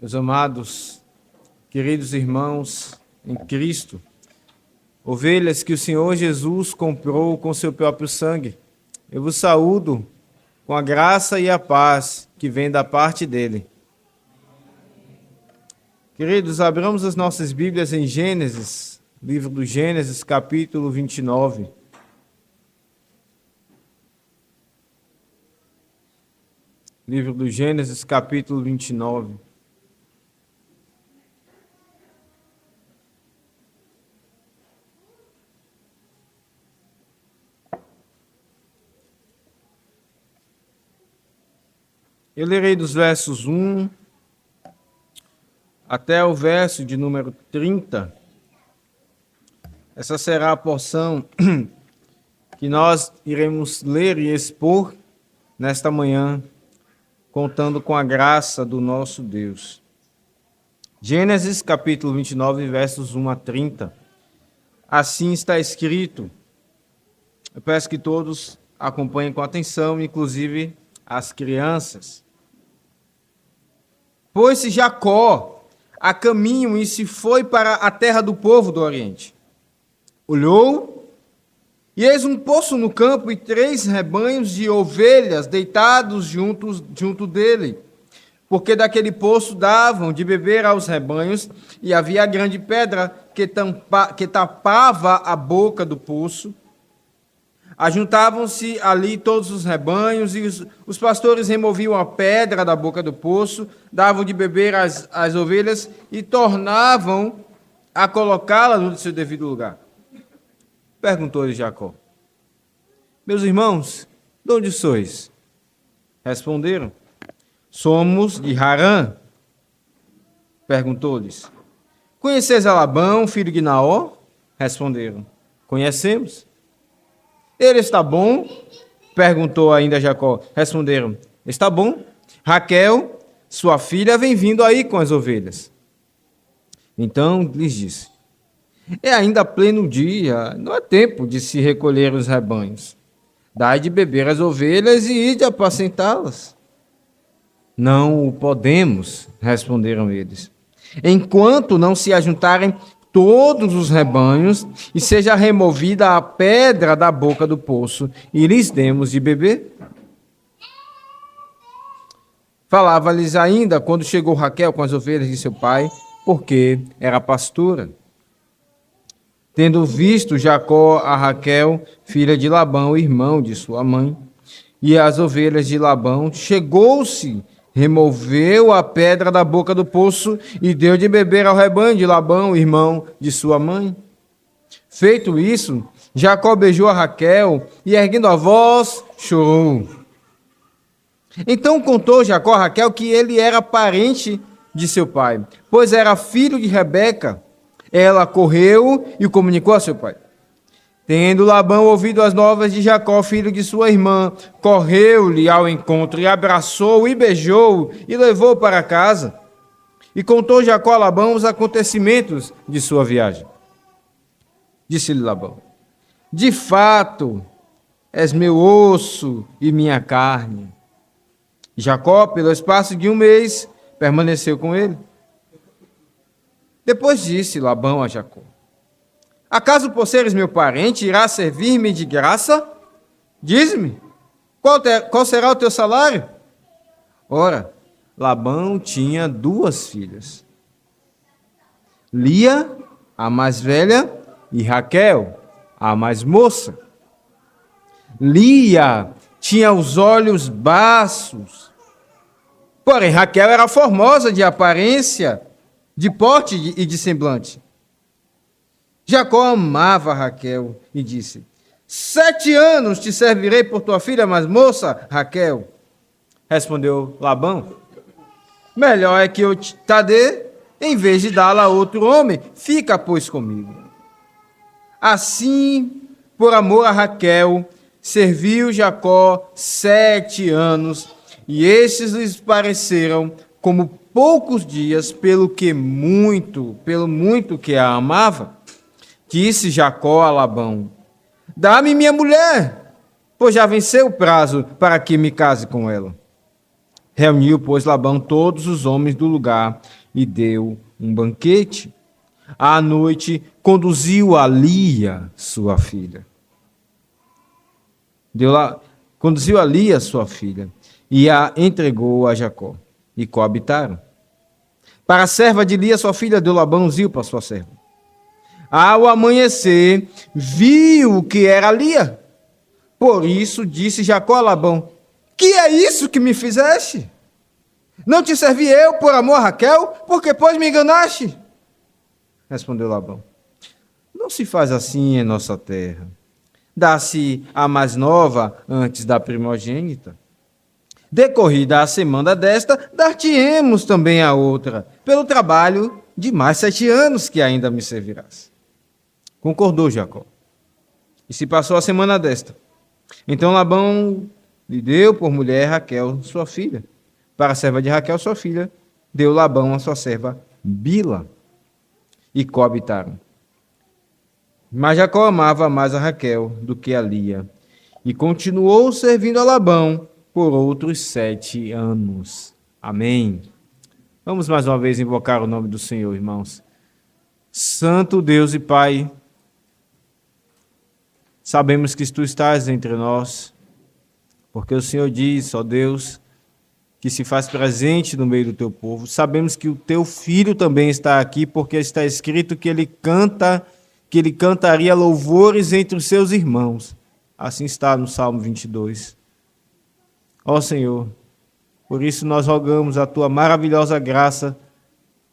Meus amados, queridos irmãos em Cristo, ovelhas que o Senhor Jesus comprou com seu próprio sangue, eu vos saúdo com a graça e a paz que vem da parte dele. Queridos, abramos as nossas Bíblias em Gênesis, livro do Gênesis, capítulo 29. Livro do Gênesis, capítulo 29. Eu lerei dos versos 1 até o verso de número 30. Essa será a porção que nós iremos ler e expor nesta manhã, contando com a graça do nosso Deus. Gênesis capítulo 29, versos 1 a 30. Assim está escrito. Eu peço que todos acompanhem com atenção, inclusive as crianças. Pôs-se Jacó a caminho e se foi para a terra do povo do Oriente. Olhou, e eis um poço no campo e 3 rebanhos de ovelhas deitados junto dele, porque daquele poço davam de beber aos rebanhos, e havia grande pedra que tapava a boca do poço. Ajuntavam-se ali todos os rebanhos, e os pastores removiam a pedra da boca do poço, davam de beber às ovelhas e tornavam a colocá-la no seu devido lugar. Perguntou-lhe Jacó: meus irmãos, de onde sois? Responderam: somos de Harã. Perguntou-lhes: conheceis a Labão, filho de Naó? Responderam: conhecemos. Ele está bom? Perguntou ainda Jacó. Responderam: está bom. Raquel, sua filha, vem vindo aí com as ovelhas. Então lhes disse: é ainda pleno dia, não é tempo de se recolher os rebanhos. Dai de beber as ovelhas e ide apacentá-las. Não o podemos, responderam eles, enquanto não se ajuntarem todos os rebanhos, e seja removida a pedra da boca do poço, e lhes demos de beber. Falava-lhes ainda quando chegou Raquel com as ovelhas de seu pai, porque era pastora. Tendo visto Jacó a Raquel, filha de Labão, irmão de sua mãe, e as ovelhas de Labão, chegou-se, removeu a pedra da boca do poço e deu de beber ao rebanho de Labão, irmão de sua mãe. Feito isso, Jacó beijou a Raquel e, erguendo a voz, chorou. Então contou Jacó a Raquel que ele era parente de seu pai, pois era filho de Rebeca. Ela correu e o comunicou a seu pai. Tendo Labão ouvido as novas de Jacó, filho de sua irmã, correu-lhe ao encontro e abraçou e beijou e levou para casa. E contou Jacó a Labão os acontecimentos de sua viagem. Disse-lhe Labão: de fato, és meu osso e minha carne. Jacó, pelo espaço de 1 mês, permaneceu com ele. Depois disse Labão a Jacó: acaso por seres meu parente irás servir-me de graça? Diz-me, qual será o teu salário? Ora, Labão tinha 2 filhas, Lia, a mais velha, e Raquel, a mais moça. Lia tinha os olhos baços, porém Raquel era formosa de aparência, de porte e de semblante. Jacó amava Raquel e disse: 7 anos te servirei por tua filha mais moça, Raquel. Respondeu Labão: melhor é que eu te dê, em vez de dá-la a outro homem. Fica, pois, comigo. Assim, por amor a Raquel, serviu Jacó 7 anos, e estes lhes pareceram como poucos dias, pelo muito que a amava. Disse Jacó a Labão: dá-me minha mulher, pois já venceu o prazo para que me case com ela. Reuniu, pois, Labão todos os homens do lugar e deu um banquete. À noite, conduziu a Lia, sua filha. Conduziu a Lia, sua filha, e a entregou a Jacó, e coabitaram. Para a serva de Lia, sua filha, deu Labão Zilpa, sua serva. Ao amanhecer, viu que era Lia. Por isso disse Jacó a Labão: que é isso que me fizeste? Não te servi eu por amor a Raquel, porque pois me enganaste? Respondeu Labão: não se faz assim em nossa terra. Dá-se a mais nova antes da primogênita. Decorrida a semana desta, dar-te-emos também a outra, pelo trabalho de mais 7 anos que ainda me servirás. Concordou Jacó. E se passou a semana desta. Então Labão lhe deu por mulher Raquel, sua filha. Para a serva de Raquel, sua filha, deu Labão a sua serva Bila. E coabitaram. Mas Jacó amava mais a Raquel do que a Lia. E continuou servindo a Labão por outros 7 anos. Amém. Vamos mais uma vez invocar o nome do Senhor, irmãos. Santo Deus e Pai, sabemos que Tu estás entre nós, porque o Senhor diz, ó Deus, que se faz presente no meio do Teu povo. Sabemos que o Teu Filho também está aqui, porque está escrito que Ele cantaria louvores entre os seus irmãos. Assim está no Salmo 22. Ó Senhor, por isso nós rogamos a Tua maravilhosa graça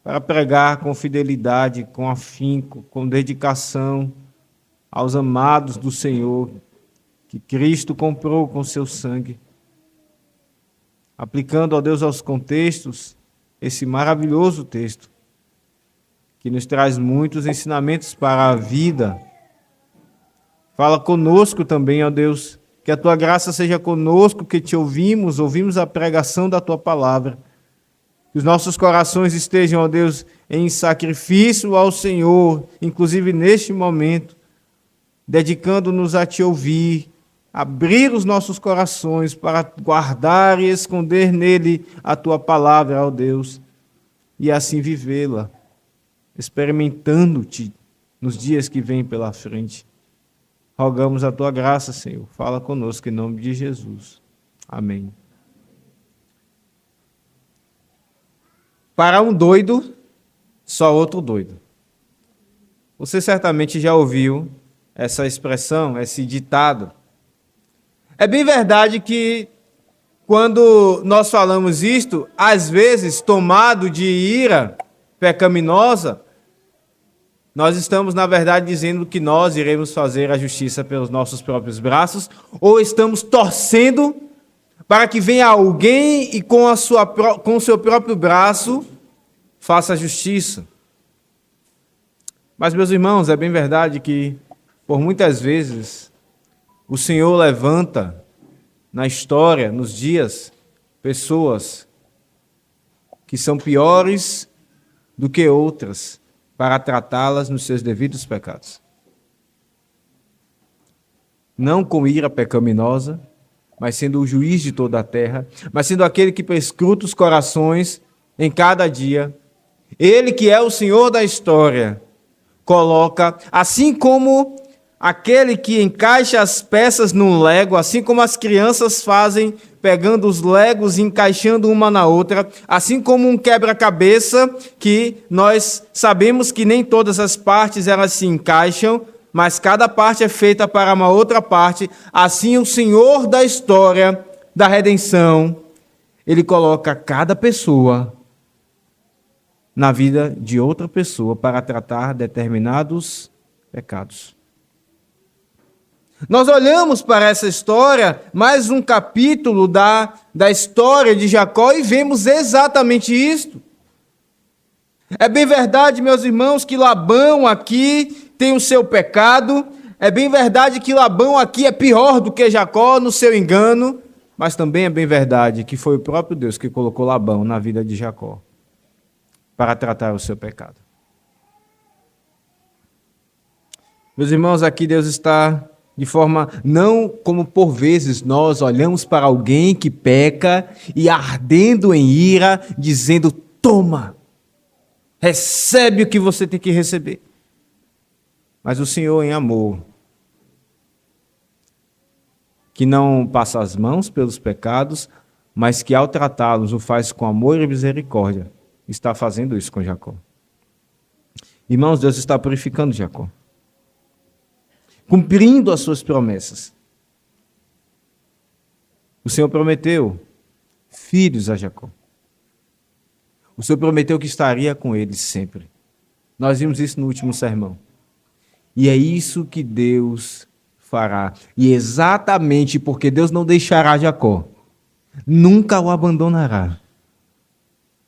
para pregar com fidelidade, com afinco, com dedicação aos amados do Senhor, que Cristo comprou com seu sangue. Aplicando, ó Deus, aos contextos, esse maravilhoso texto, que nos traz muitos ensinamentos para a vida. Fala conosco também, ó Deus, que a Tua graça seja conosco, que Te ouvimos a pregação da Tua palavra. Que os nossos corações estejam, ó Deus, em sacrifício ao Senhor, inclusive neste momento, dedicando-nos a Te ouvir, abrir os nossos corações para guardar e esconder nele a Tua palavra, ó Deus, e assim vivê-la, experimentando-Te nos dias que vêm pela frente. Rogamos a Tua graça, Senhor. Fala conosco em nome de Jesus. Amém. Para um doido, só outro doido. Você certamente já ouviu essa expressão, esse ditado. É bem verdade que quando nós falamos isto, às vezes, tomado de ira pecaminosa, nós estamos, na verdade, dizendo que nós iremos fazer a justiça pelos nossos próprios braços, ou estamos torcendo para que venha alguém e com o seu próprio braço faça a justiça. Mas, meus irmãos, é bem verdade que, por muitas vezes, o Senhor levanta na história, nos dias, pessoas que são piores do que outras, para tratá-las nos seus devidos pecados. Não com ira pecaminosa, mas sendo o juiz de toda a terra, mas sendo aquele que perscruta os corações em cada dia. Ele que é o Senhor da história, coloca, assim como aquele que encaixa as peças num lego, assim como as crianças fazem, pegando os legos e encaixando uma na outra, assim como um quebra-cabeça, que nós sabemos que nem todas as partes elas se encaixam, mas cada parte é feita para uma outra parte, assim o Senhor da história, da redenção, Ele coloca cada pessoa na vida de outra pessoa para tratar determinados pecados. Nós olhamos para essa história, mais um capítulo da história de Jacó, e vemos exatamente isto. É bem verdade, meus irmãos, que Labão aqui tem o seu pecado. É bem verdade que Labão aqui é pior do que Jacó no seu engano. Mas também é bem verdade que foi o próprio Deus que colocou Labão na vida de Jacó para tratar o seu pecado. Meus irmãos, aqui Deus está De forma, não como por vezes nós olhamos para alguém que peca e ardendo em ira, dizendo, toma, recebe o que você tem que receber. Mas o Senhor em amor, que não passa as mãos pelos pecados, mas que ao tratá-los o faz com amor e misericórdia, está fazendo isso com Jacó. Irmãos, Deus está purificando Jacó, cumprindo as suas promessas. O Senhor prometeu filhos a Jacó. O Senhor prometeu que estaria com eles sempre. Nós vimos isso no último sermão. E é isso que Deus fará. E exatamente porque Deus não deixará Jacó, nunca o abandonará,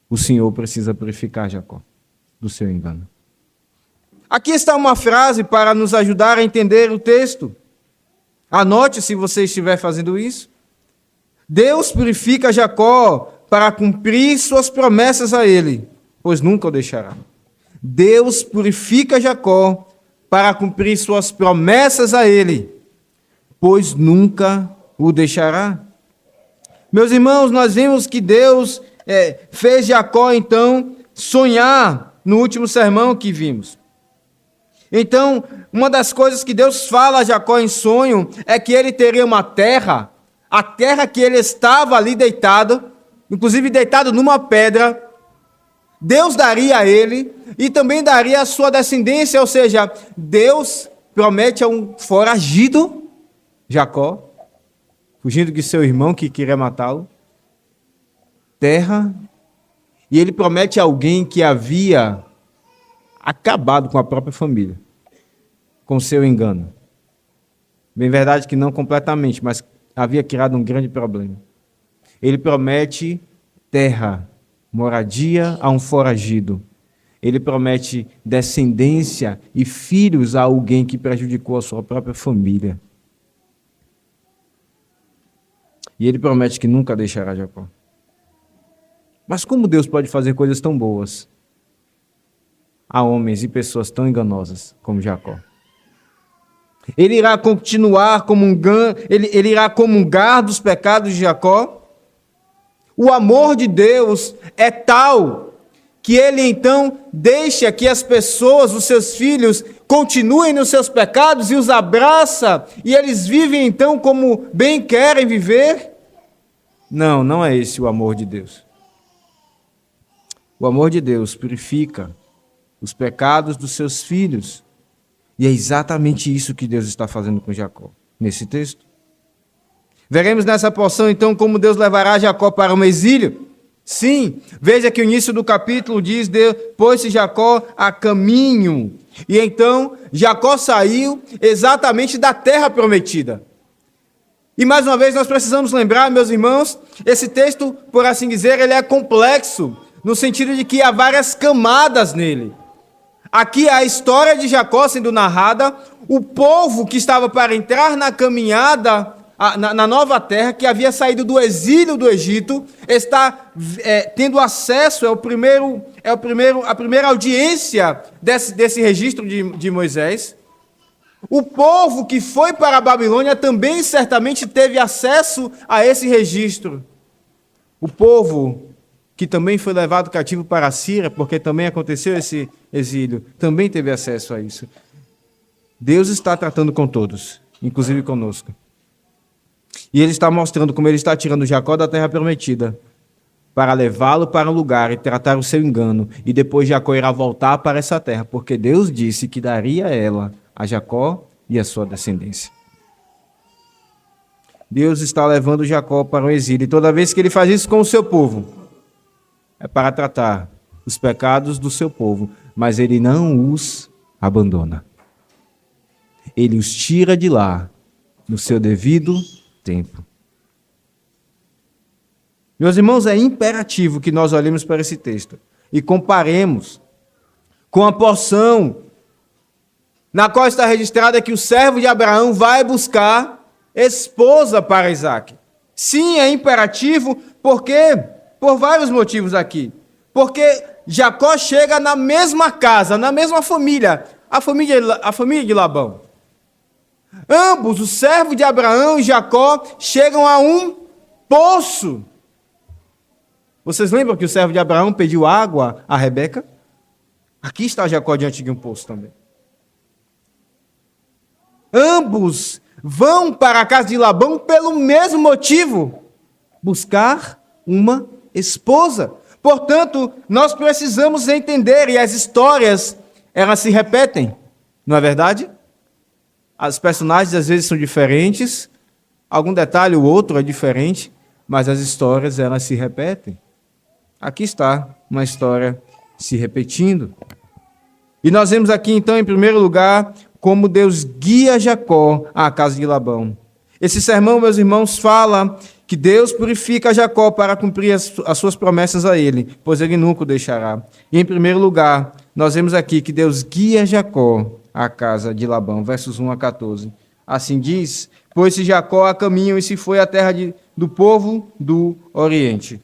o Senhor precisa purificar Jacó do seu engano. Aqui está uma frase para nos ajudar a entender o texto. Anote se você estiver fazendo isso. Deus purifica Jacó para cumprir suas promessas a ele, pois nunca o deixará. Deus purifica Jacó para cumprir suas promessas a ele, pois nunca o deixará. Meus irmãos, nós vimos que Deus fez Jacó, então, sonhar no último sermão que vimos. Então, uma das coisas que Deus fala a Jacó em sonho é que ele teria uma terra, a terra que ele estava ali deitado, inclusive deitado numa pedra, Deus daria a ele e também daria a sua descendência, ou seja, Deus promete a um foragido, Jacó, fugindo de seu irmão que queria matá-lo, terra, e ele promete a alguém que havia acabado com a própria família, com seu engano. Bem verdade que não completamente, mas havia criado um grande problema. Ele promete terra, moradia a um foragido. Ele promete descendência e filhos a alguém que prejudicou a sua própria família. E ele promete que nunca deixará Jacó. Mas como Deus pode fazer coisas tão boas a homens e pessoas tão enganosas como Jacó? Ele irá continuar comungando, ele irá comungar dos pecados de Jacó? O amor de Deus é tal que ele então deixa que as pessoas, os seus filhos, continuem nos seus pecados e os abraça, e eles vivem então como bem querem viver? Não, não é esse o amor de Deus. O amor de Deus purifica os pecados dos seus filhos. E é exatamente isso que Deus está fazendo com Jacó, nesse texto. Veremos nessa porção, então, como Deus levará Jacó para um exílio. Sim, veja que o início do capítulo diz, pôs-se Jacó a caminho. E então, Jacó saiu exatamente da terra prometida. E mais uma vez nós precisamos lembrar, meus irmãos, esse texto, por assim dizer, ele é complexo, no sentido de que há várias camadas nele. Aqui a história de Jacó sendo narrada, o povo que estava para entrar na caminhada, na nova terra, que havia saído do exílio do Egito, está tendo acesso, a primeira audiência desse registro de Moisés. O povo que foi para a Babilônia também certamente teve acesso a esse registro. O povo que também foi levado cativo para a Síria, porque também aconteceu esse exílio, também teve acesso a isso. Deus está tratando com todos, inclusive conosco. E ele está mostrando como ele está tirando Jacó da terra prometida, para levá-lo para um lugar e tratar o seu engano. E depois Jacó irá voltar para essa terra, porque Deus disse que daria ela a Jacó e a sua descendência. Deus está levando Jacó para o exílio, e toda vez que ele faz isso com o seu povo, é para tratar os pecados do seu povo, mas ele não os abandona. Ele os tira de lá no seu devido tempo. Meus irmãos, é imperativo que nós olhemos para esse texto e comparemos com a porção na qual está registrada que o servo de Abraão vai buscar esposa para Isaque. Sim, é imperativo, porque por vários motivos aqui. Porque Jacó chega na mesma casa, na mesma família, a família de Labão. Ambos, o servo de Abraão e Jacó, chegam a um poço. Vocês lembram que o servo de Abraão pediu água a Rebeca? Aqui está Jacó diante de um poço também. Ambos vão para a casa de Labão pelo mesmo motivo: buscar uma esposa. Portanto, nós precisamos entender, e as histórias, elas se repetem, não é verdade? As personagens às vezes são diferentes, algum detalhe ou outro é diferente, mas as histórias, elas se repetem. Aqui está uma história se repetindo. E nós vemos aqui, então, em primeiro lugar, como Deus guia Jacó à casa de Labão. Esse sermão, meus irmãos, fala que Deus purifica Jacó para cumprir as suas promessas a ele, pois ele nunca o deixará. E, em primeiro lugar, nós vemos aqui que Deus guia Jacó à casa de Labão, versos 1 a 14. Assim diz: pôs-se Jacó a caminho e se foi à terra do povo do Oriente.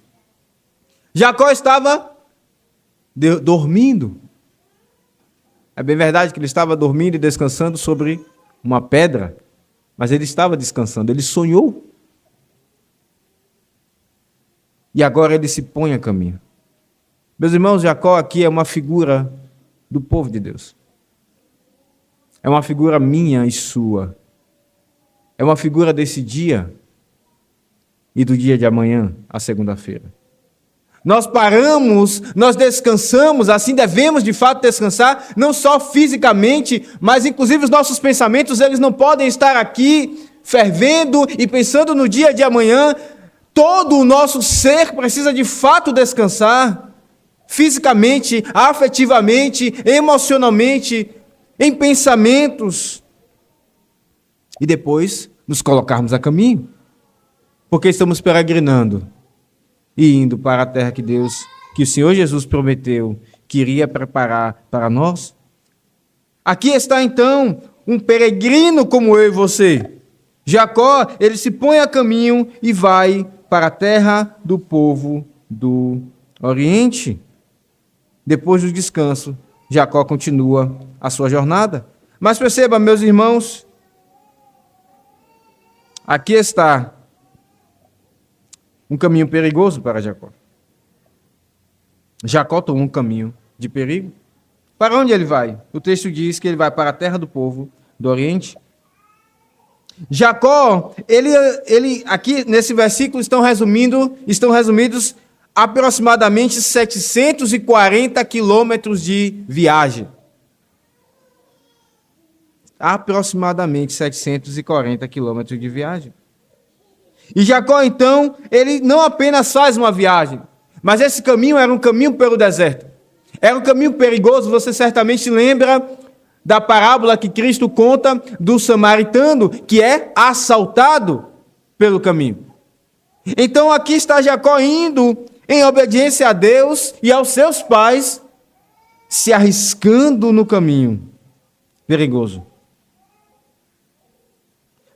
Jacó estava dormindo. É bem verdade que ele estava dormindo e descansando sobre uma pedra, mas ele estava descansando, ele sonhou. E agora ele se põe a caminho. Meus irmãos, Jacó aqui é uma figura do povo de Deus. É uma figura minha e sua. É uma figura desse dia e do dia de amanhã, a segunda-feira. Nós paramos, nós descansamos, assim devemos de fato descansar, não só fisicamente, mas inclusive os nossos pensamentos, eles não podem estar aqui fervendo e pensando no dia de amanhã. Todo o nosso ser precisa de fato descansar, fisicamente, afetivamente, emocionalmente, em pensamentos, e depois nos colocarmos a caminho, porque estamos peregrinando e indo para a terra que o Senhor Jesus prometeu que iria preparar para nós. Aqui está então um peregrino como eu e você. Jacó, ele se põe a caminho e vai para a terra do povo do Oriente. Depois do descanso, Jacó continua a sua jornada. Mas perceba, meus irmãos, aqui está um caminho perigoso para Jacó. Jacó tomou um caminho de perigo. Para onde ele vai? O texto diz que ele vai para a terra do povo do Oriente. Jacó, ele aqui nesse versículo estão resumidos aproximadamente 740 quilômetros de viagem. Aproximadamente 740 quilômetros de viagem. E Jacó, então, ele não apenas faz uma viagem, mas esse caminho era um caminho pelo deserto. Era um caminho perigoso. Você certamente lembra da parábola que Cristo conta do samaritano, que é assaltado pelo caminho. Então aqui está Jacó indo em obediência a Deus e aos seus pais, se arriscando no caminho perigoso.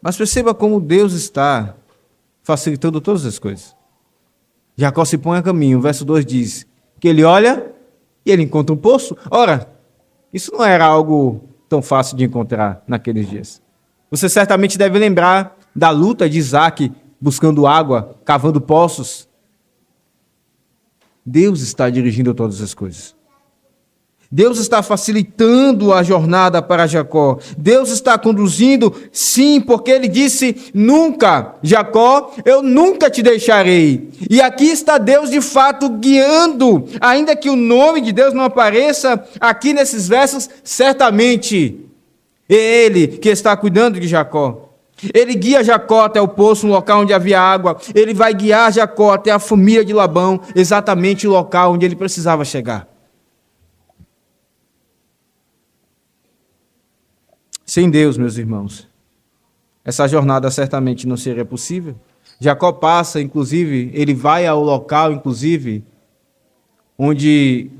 Mas perceba como Deus está facilitando todas as coisas. Jacó se põe a caminho, o verso 2 diz que ele olha e ele encontra um poço. Ora, isso não era algo tão fácil de encontrar naqueles dias. Você certamente deve lembrar da luta de Isaac buscando água, cavando poços. Deus está dirigindo todas as coisas. Deus está facilitando a jornada para Jacó. Deus está conduzindo, sim, porque ele disse: nunca, Jacó, eu nunca te deixarei. E aqui está Deus de fato guiando, ainda que o nome de Deus não apareça aqui nesses versos, certamente é ele que está cuidando de Jacó. Ele guia Jacó até o poço, um local onde havia água. Ele vai guiar Jacó até a família de Labão, exatamente o local onde ele precisava chegar. Sem Deus, meus irmãos, essa jornada certamente não seria possível. Jacó passa, inclusive, ele vai ao local, inclusive, onde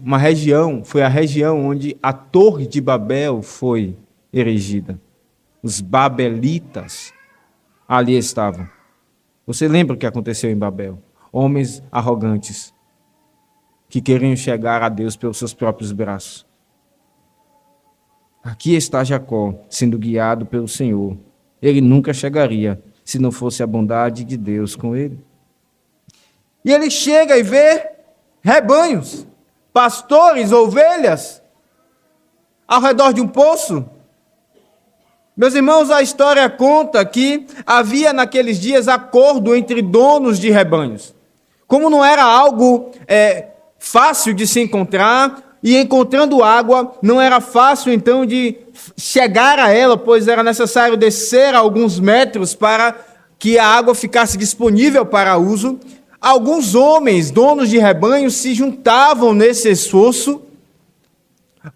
foi a região onde a Torre de Babel foi erigida. Os babelitas ali estavam. Você lembra o que aconteceu em Babel? Homens arrogantes que queriam chegar a Deus pelos seus próprios braços. Aqui está Jacó sendo guiado pelo Senhor ele nunca chegaria se não fosse a bondade de Deus com ele. E ele chega e vê rebanhos, pastores, ovelhas, ao redor de um poço. Meus irmãos, a história conta que havia naqueles dias acordo entre donos de rebanhos. Como não era algo fácil de se encontrar, e encontrando água, não era fácil então de chegar a ela, pois era necessário descer alguns metros para que a água ficasse disponível para uso. Alguns homens, donos de rebanhos, se juntavam nesse esforço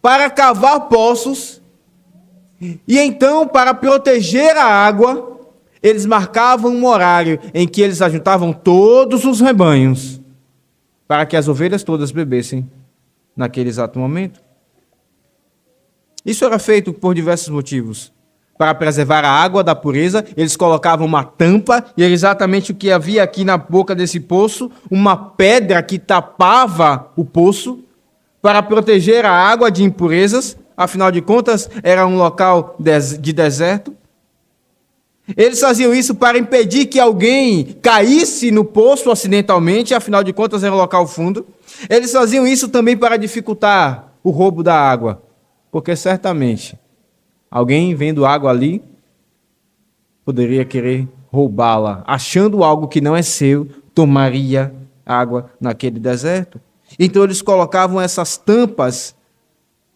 para cavar poços, e então, para proteger a água, eles marcavam um horário em que eles ajuntavam todos os rebanhos, para que as ovelhas todas bebessem naquele exato momento. Isso era feito por diversos motivos. Para preservar a água da pureza, eles colocavam uma tampa, e era exatamente o que havia aqui na boca desse poço, uma pedra que tapava o poço, para proteger a água de impurezas. Afinal de contas, era um local de deserto. Eles faziam isso para impedir que alguém caísse no poço acidentalmente, afinal de contas era um local fundo. Eles faziam isso também para dificultar o roubo da água, porque certamente alguém vendo água ali poderia querer roubá-la, achando algo que não é seu, tomaria água naquele deserto. Então eles colocavam essas tampas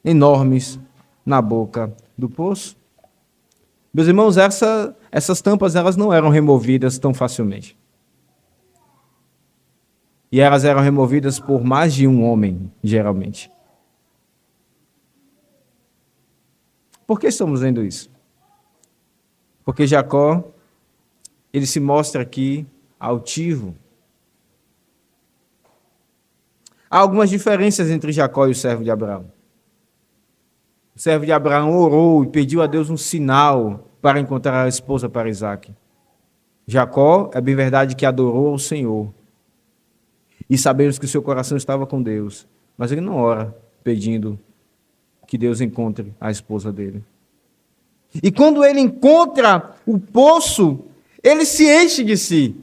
enormes na boca do poço. Meus irmãos, essas tampas elas não eram removidas tão facilmente. E elas eram removidas por mais de um homem, geralmente. Por que estamos vendo isso? Porque Jacó, ele se mostra aqui altivo. Há algumas diferenças entre Jacó e o servo de Abraão. O servo de Abraão orou e pediu a Deus um sinal para encontrar a esposa para Isaque. Jacó, é bem verdade que adorou ao Senhor. E sabemos que o seu coração estava com Deus. Mas ele não ora pedindo que Deus encontre a esposa dele. E quando ele encontra o poço, ele se enche de si.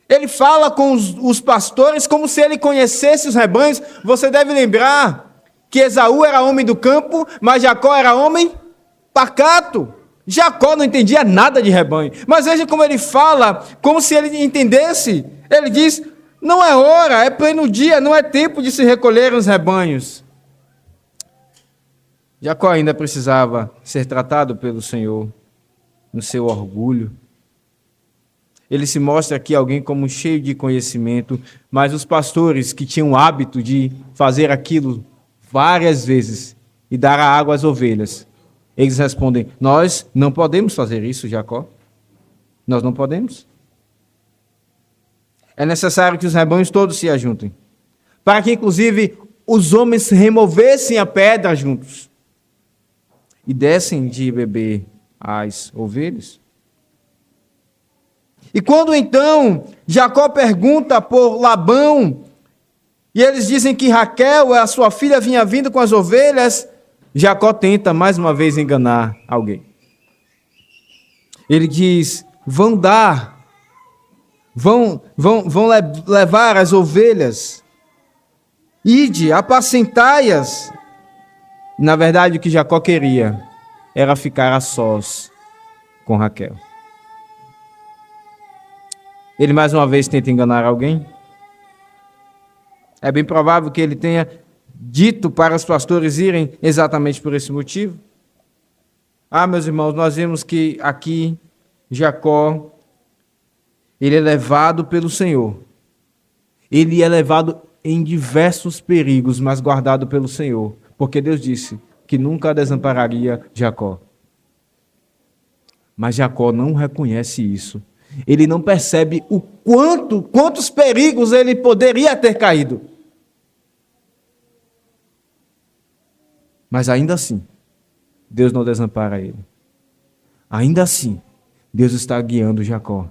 Ele fala com os pastores como se ele conhecesse os rebanhos. Você deve lembrar que Esaú era homem do campo, mas Jacó era homem pacato. Jacó não entendia nada de rebanho. Mas veja como ele fala, como se ele entendesse. Ele diz, não é hora, é pleno dia, não é tempo de se recolher os rebanhos. Jacó ainda precisava ser tratado pelo Senhor no seu orgulho. Ele se mostra aqui alguém como cheio de conhecimento, mas os pastores que tinham o hábito de fazer aquilo várias vezes e dar a água às ovelhas, eles respondem, nós não podemos fazer isso, Jacó. Nós não podemos. É necessário que os rebanhos todos se ajuntem, para que inclusive os homens removessem a pedra juntos e dessem de beber às ovelhas. E quando então Jacó pergunta por Labão, e eles dizem que Raquel, a sua filha, vinha vindo com as ovelhas, Jacó tenta mais uma vez enganar alguém. Ele diz, vão levar as ovelhas, ide, apacentai-as. Na verdade, o que Jacó queria era ficar a sós com Raquel. Ele mais uma vez tenta enganar alguém. É bem provável que ele tenha dito para os pastores irem exatamente por esse motivo. Meus irmãos, nós vemos que aqui Jacó, ele é levado pelo Senhor. Ele é levado em diversos perigos, mas guardado pelo Senhor. Porque Deus disse que nunca desampararia Jacó. Mas Jacó não reconhece isso. Ele não percebe o quantos perigos ele poderia ter caído. Mas ainda assim, Deus não desampara ele. Ainda assim, Deus está guiando Jacó.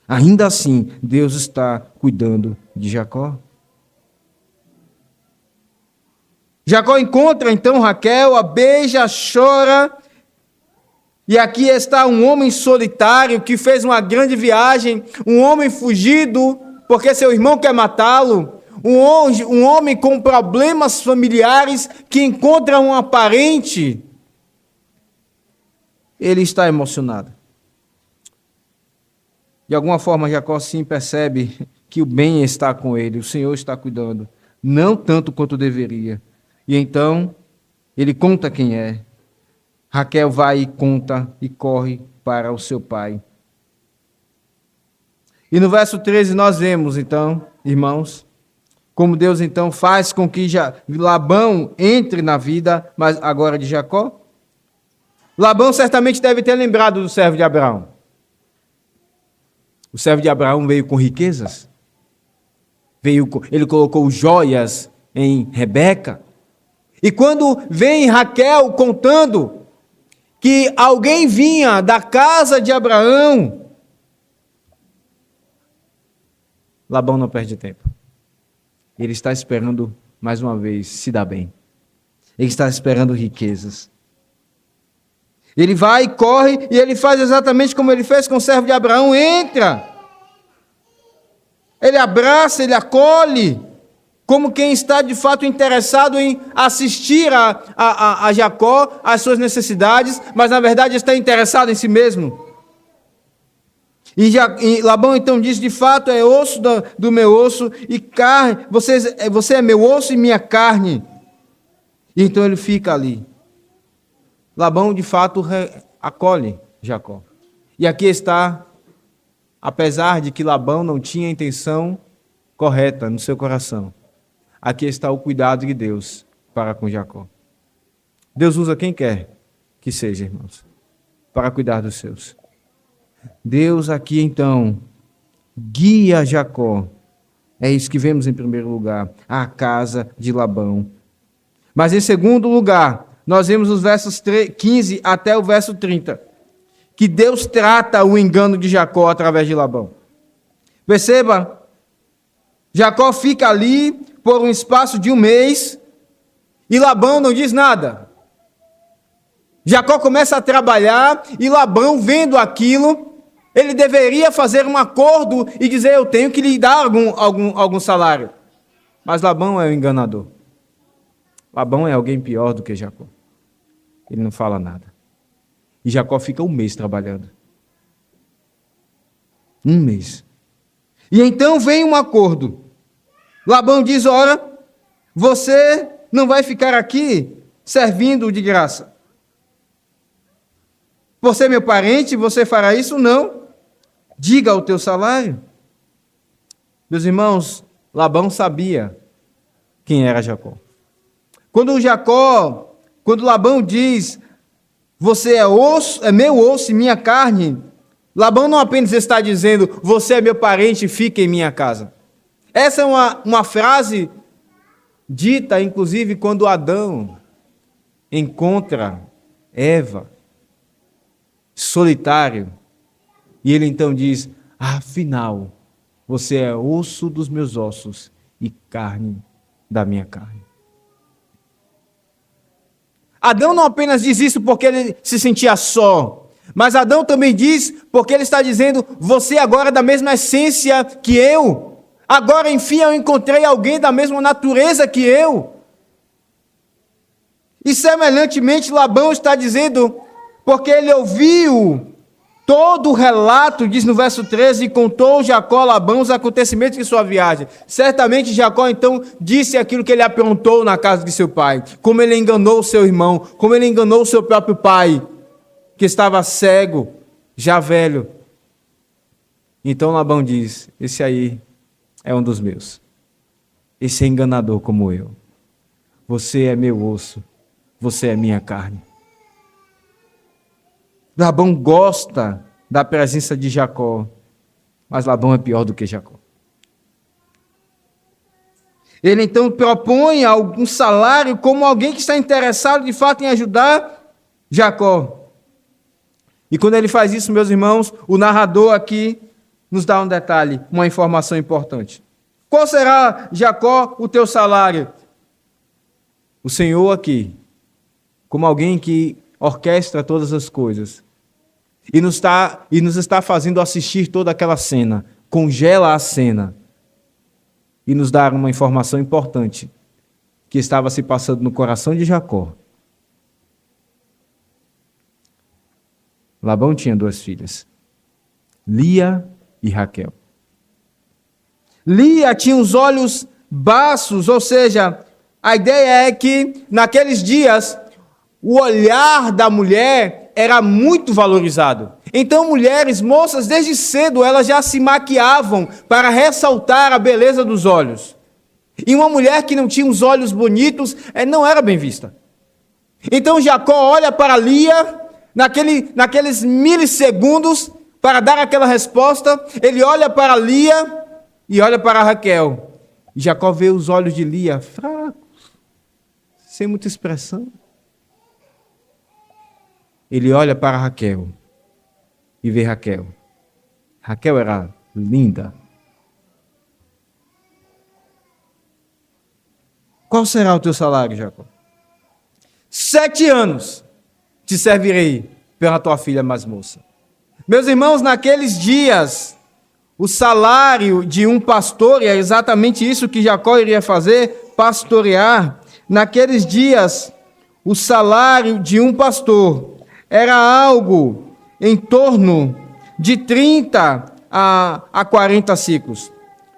Ainda assim, Deus está cuidando de Jacó. Jacó encontra então Raquel, a beija, chora, E aqui está um homem solitário que fez uma grande viagem, um homem fugido porque seu irmão quer matá-lo, um homem com problemas familiares que encontra uma parente. Ele está emocionado. De alguma forma, Jacó sim percebe que o bem está com ele, o Senhor está cuidando, não tanto quanto deveria. E então, ele conta quem é. Raquel vai e conta e corre para o seu pai. E no verso 13 nós vemos, então, irmãos, como Deus então faz com que Labão entre na vida, mas agora de Jacó. Labão certamente deve ter lembrado do servo de Abraão. O servo de Abraão veio com riquezas. Ele colocou joias em Rebeca. E quando vem Raquel contando que alguém vinha da casa de Abraão, Labão não perde tempo. Ele está esperando, mais uma vez, se dar bem. Ele está esperando riquezas. Ele vai, corre, e ele faz exatamente como ele fez com o servo de Abraão, entra. Ele abraça, ele acolhe, como quem está de fato interessado em assistir a Jacó, às suas necessidades, mas na verdade está interessado em si mesmo. E Labão então diz, de fato é osso do meu osso e carne, você é meu osso e minha carne. E então ele fica ali. Labão de fato acolhe Jacó. E aqui está, apesar de que Labão não tinha a intenção correta no seu coração, aqui está o cuidado de Deus para com Jacó. Deus usa quem quer que seja, irmãos, para cuidar dos seus. Deus aqui então guia Jacó. É isso que vemos em primeiro lugar, a casa de Labão. Mas em segundo lugar, nós vemos os versos 15 até o verso 30, que Deus trata o engano de Jacó através de Labão. Perceba, Jacó fica ali por um espaço de um mês e Labão não diz nada. Jacó começa a trabalhar e Labão, vendo aquilo, ele deveria fazer um acordo e dizer, eu tenho que lhe dar algum salário. Mas Labão é o enganador. Labão é alguém pior do que Jacó. Ele não fala nada. E Jacó fica um mês trabalhando. Um mês. E então vem um acordo. Labão diz, ora, você não vai ficar aqui servindo de graça. Você é meu parente, você fará isso? Não. Diga o teu salário. Meus irmãos, Labão sabia quem era Jacó. Quando Labão diz, você é osso, é meu osso e minha carne, Labão não apenas está dizendo, você é meu parente, fica em minha casa. Essa é uma frase dita, inclusive, quando Adão encontra Eva, solitário, e ele então diz, afinal, você é osso dos meus ossos e carne da minha carne. Adão não apenas diz isso porque ele se sentia só, mas Adão também diz porque ele está dizendo, você agora é da mesma essência que eu. Agora, enfim, eu encontrei alguém da mesma natureza que eu. E semelhantemente, Labão está dizendo, porque ele ouviu todo o relato, diz no verso 13, e contou Jacó a Labão os acontecimentos de sua viagem. Certamente Jacó então disse aquilo que ele aprontou na casa de seu pai, como ele enganou o seu irmão, como ele enganou o seu próprio pai, que estava cego, já velho. Então Labão diz, esse aí é um dos meus. Esse é enganador como eu. Você é meu osso, você é minha carne. Labão gosta da presença de Jacó, mas Labão é pior do que Jacó. Ele então propõe algum salário como alguém que está interessado de fato em ajudar Jacó. E quando ele faz isso, meus irmãos, o narrador aqui nos dá um detalhe, uma informação importante. Qual será, Jacó, o teu salário? O Senhor aqui, como alguém que orquestra todas as coisas, e nos está fazendo assistir toda aquela cena. Congela a cena e nos dá uma informação importante que estava se passando no coração de Jacó. Labão tinha 2 filhas, Lia e Raquel. Lia tinha os olhos baços, ou seja, a ideia é que naqueles dias o olhar da mulher era muito valorizado. Então mulheres, moças, desde cedo elas já se maquiavam para ressaltar a beleza dos olhos. E uma mulher que não tinha os olhos bonitos não era bem vista. Então Jacó olha para Lia, naqueles milissegundos, para dar aquela resposta, ele olha para Lia e olha para Raquel. E Jacó vê os olhos de Lia fracos, sem muita expressão. Ele olha para Raquel e vê Raquel. Raquel era linda. Qual será o teu salário, Jacó? 7 anos te servirei pela tua filha mais moça. Meus irmãos, naqueles dias, o salário de um pastor, e é exatamente isso que Jacó iria fazer, pastorear. Naqueles dias, o salário de um pastor era algo em torno de 30 a 40 ciclos.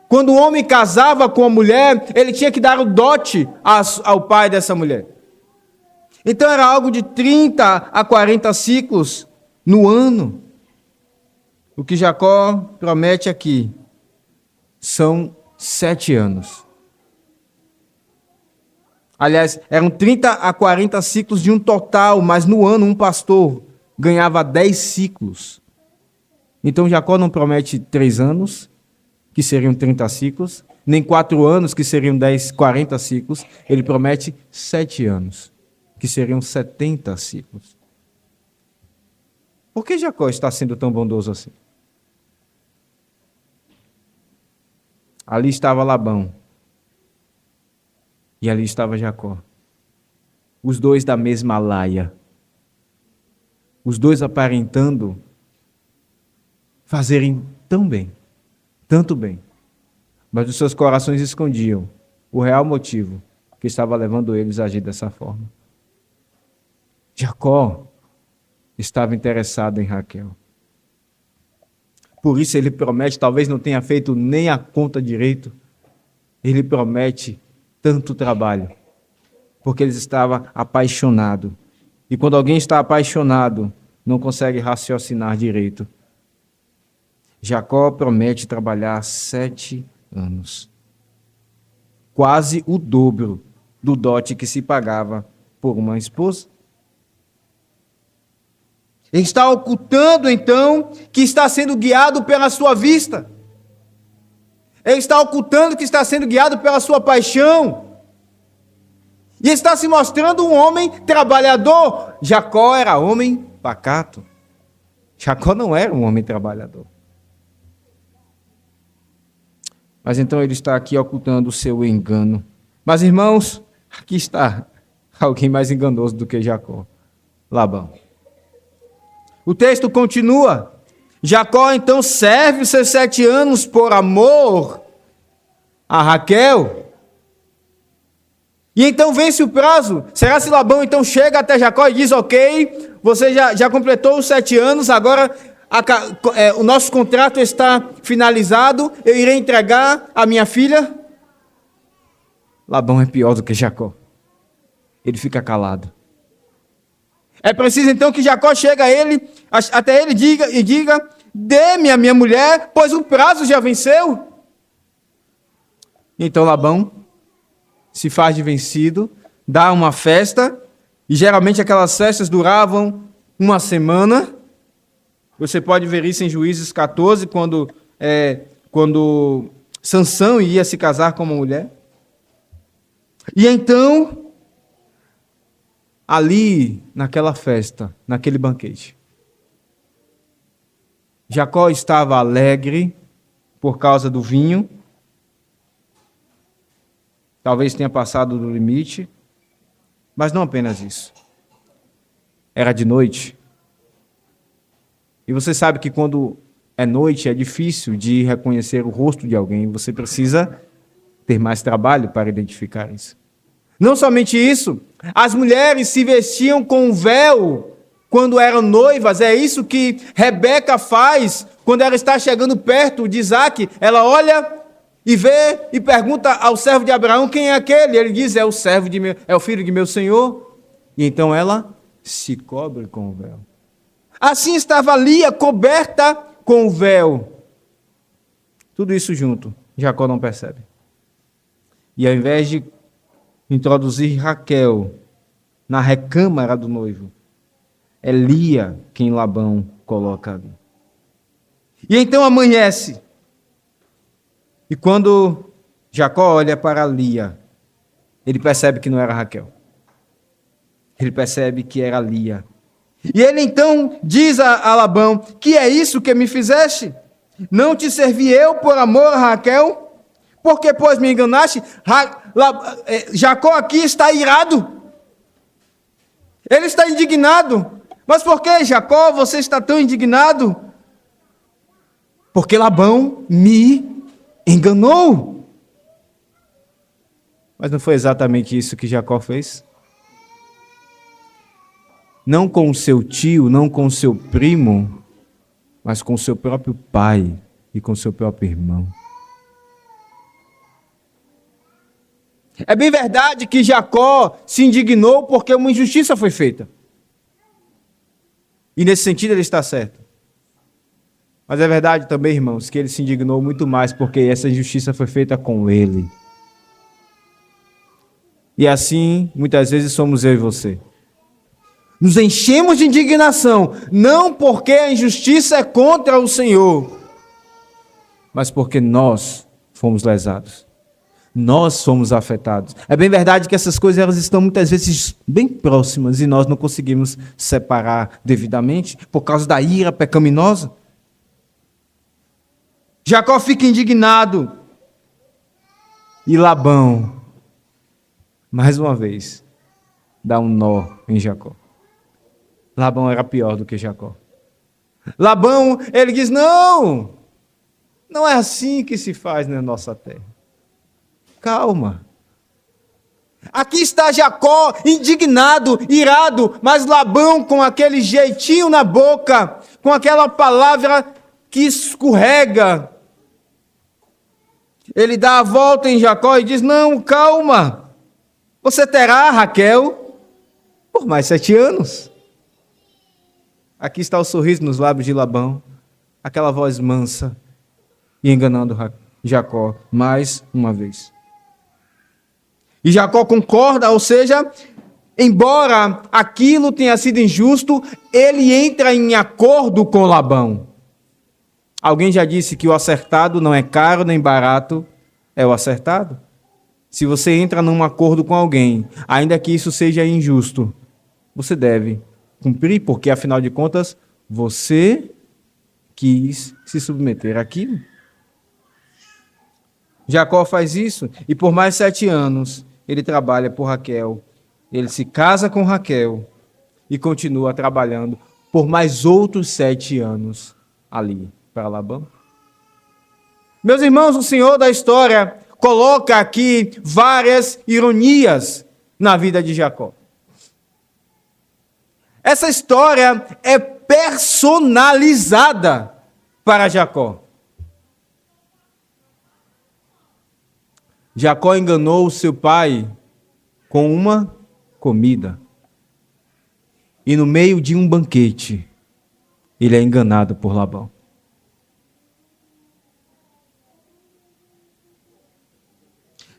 Quando o homem casava com a mulher, ele tinha que dar o dote ao pai dessa mulher. Então era algo de 30 a 40 ciclos no ano. O que Jacó promete aqui são 7 anos. Aliás, eram 30 a 40 ciclos de um total, mas no ano um pastor ganhava 10 ciclos. Então Jacó não promete 3 anos, que seriam 30 ciclos, nem 4 anos, que seriam 40 ciclos. Ele promete 7 anos, que seriam 70 ciclos. Por que Jacó está sendo tão bondoso assim? Ali estava Labão. E ali estava Jacó. Os dois da mesma laia. Os dois aparentando fazerem tão bem, tanto bem. Mas os seus corações escondiam o real motivo que estava levando eles a agir dessa forma. Jacó estava interessado em Raquel. Por isso ele promete, talvez não tenha feito nem a conta direito, ele promete tanto trabalho, porque ele estava apaixonado. E quando alguém está apaixonado, não consegue raciocinar direito. Jacó promete trabalhar 7 anos. Quase o dobro do dote que se pagava por uma esposa. Ele está ocultando, então, que está sendo guiado pela sua vista. Ele está ocultando que está sendo guiado pela sua paixão. E está se mostrando um homem trabalhador. Jacó era homem pacato. Jacó não era um homem trabalhador. Mas então ele está aqui ocultando o seu engano. Mas, irmãos, aqui está alguém mais enganoso do que Jacó. Labão. O texto continua. Jacó então serve os seus 7 anos por amor a Raquel. E então vence o prazo. Será se Labão então chega até Jacó e diz: ok, você já completou os 7 anos, agora o nosso contrato está finalizado, eu irei entregar a minha filha? Labão é pior do que Jacó. Ele fica calado. É preciso então que Jacó chegue a ele, até ele e diga: dê-me a minha mulher, pois o prazo já venceu. Então Labão se faz de vencido, dá uma festa, e geralmente aquelas festas duravam uma semana. Você pode ver isso em Juízes 14, quando Sansão ia se casar com uma mulher. E então, ali, naquela festa, naquele banquete, Jacó estava alegre por causa do vinho. Talvez tenha passado do limite, mas não apenas isso. Era de noite. E você sabe que quando é noite é difícil de reconhecer o rosto de alguém. Você precisa ter mais trabalho para identificar isso. Não somente isso, as mulheres se vestiam com um véu quando eram noivas. É isso que Rebeca faz quando ela está chegando perto de Isaac. Ela olha e vê e pergunta ao servo de Abraão: quem é aquele? Ele diz: é o filho de meu senhor. E então ela se cobre com o véu. Assim estava Lia coberta com o véu. Tudo isso junto, Jacó não percebe. E ao invés de introduzir Raquel na recâmara do noivo, é Lia quem Labão coloca ali. E então amanhece. E quando Jacó olha para Lia, ele percebe que não era Raquel. Ele percebe que era Lia. E ele então diz a Labão: que é isso que me fizeste? Não te servi eu por amor a Raquel? Porque, pois, me enganaste? Jacó aqui está irado. Ele está indignado. Mas por que, Jacó, você está tão indignado? Porque Labão me enganou. Mas não foi exatamente isso que Jacó fez? Não com o seu tio, não com o seu primo, mas com o seu próprio pai e com o seu próprio irmão. É bem verdade que Jacó se indignou porque uma injustiça foi feita. E nesse sentido ele está certo. Mas é verdade também, irmãos, que ele se indignou muito mais porque essa injustiça foi feita com ele. E assim, muitas vezes somos eu e você. Nos enchemos de indignação, não porque a injustiça é contra o Senhor, mas porque nós fomos lesados. Nós fomos afetados. É bem verdade que essas coisas elas estão muitas vezes bem próximas e nós não conseguimos separar devidamente por causa da ira pecaminosa. Jacó fica indignado. E Labão, mais uma vez, dá um nó em Jacó. Labão era pior do que Jacó. Labão, ele diz: não é assim que se faz na nossa terra. Calma. Aqui está Jacó indignado, irado, mas Labão com aquele jeitinho na boca, com aquela palavra que escorrega. Ele dá a volta em Jacó e diz: não, calma. Você terá Raquel por mais 7 anos. Aqui está o sorriso nos lábios de Labão, aquela voz mansa e enganando Jacó mais uma vez. E Jacó concorda, ou seja, embora aquilo tenha sido injusto, ele entra em acordo com Labão. Alguém já disse que o acertado não é caro nem barato, é o acertado. Se você entra num acordo com alguém, ainda que isso seja injusto, você deve cumprir, porque afinal de contas, você quis se submeter àquilo. Jacó faz isso e por mais 7 anos ele trabalha por Raquel. Ele se casa com Raquel e continua trabalhando por mais outros 7 anos ali para Labão. Meus irmãos, o Senhor da história coloca aqui várias ironias na vida de Jacó. Essa história é personalizada para Jacó. Jacó enganou o seu pai com uma comida. E no meio de um banquete, ele é enganado por Labão.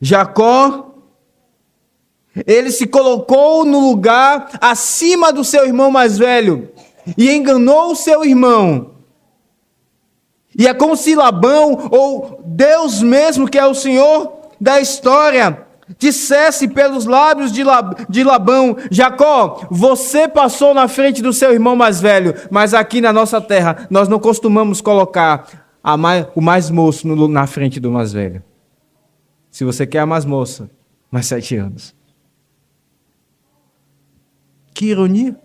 Jacó, ele se colocou no lugar acima do seu irmão mais velho e enganou o seu irmão. E é como se Labão, ou Deus mesmo, que é o Senhor da história, dissesse pelos lábios de Labão: Jacó, você passou na frente do seu irmão mais velho, mas aqui na nossa terra nós não costumamos colocar o mais moço na frente do mais velho. Se você quer a mais moça, mais 7 anos. Que ironia.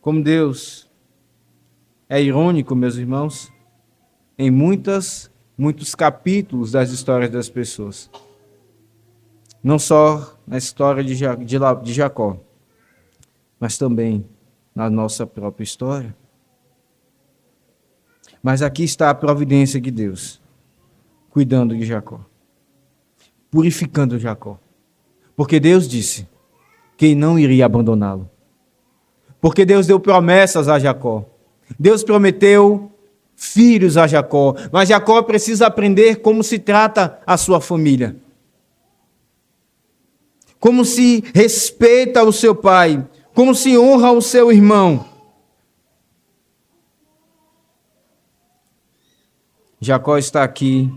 Como Deus é irônico, meus irmãos, em muitos capítulos das histórias das pessoas. Não só na história de Jacó, mas também na nossa própria história. Mas aqui está a providência de Deus, cuidando de Jacó, purificando Jacó. Porque Deus disse que não iria abandoná-lo. Porque Deus deu promessas a Jacó. Deus prometeu filhos a Jacó. Mas Jacó precisa aprender como se trata a sua família. Como se respeita o seu pai. Como se honra o seu irmão. Jacó está aqui